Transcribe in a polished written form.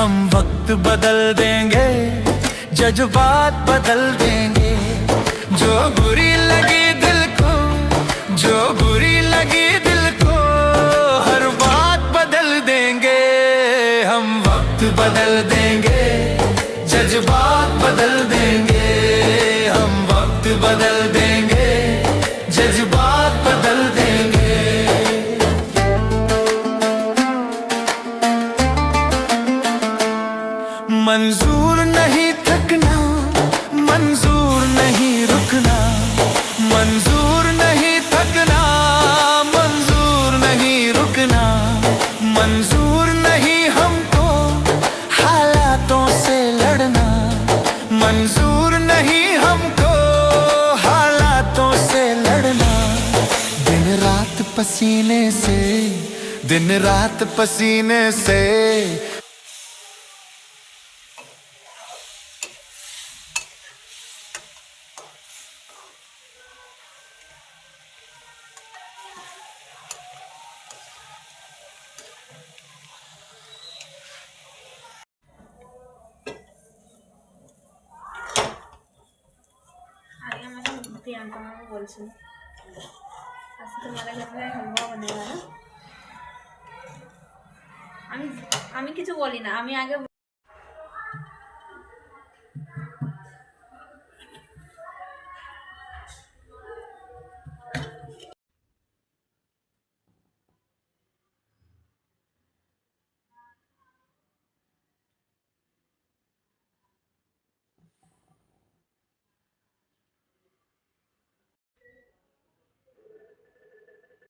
हम वक्त बदल देंगे, जज्बात बदल देंगे। जो बुरी लगी दिल को, जो बुरी लगी दिल को, हर बात बदल देंगे। हम वक्त बदल देंगे, जज्बात बदल देंगे। हम वक्त बदल देंगे, जज्बात बदल देंगे। मंजूर नहीं थकना, मंजूर नहीं रुकना, मंजूर नहीं थकना, मंजूर नहीं रुकना, मंजूर नहीं हमको हालातों से लड़ना, मंजूर नहीं हमको हालातों से लड़ना। दिन रात पसीने से, दिन रात पसीने से আগে আমাকে প্রিয়াঙ্কা আমাকে বলছিল আজকে তোমাদের ক্ষেত্রে হালুয়া বানাবো। আমি আমি কিছু বলি না, আমি আগে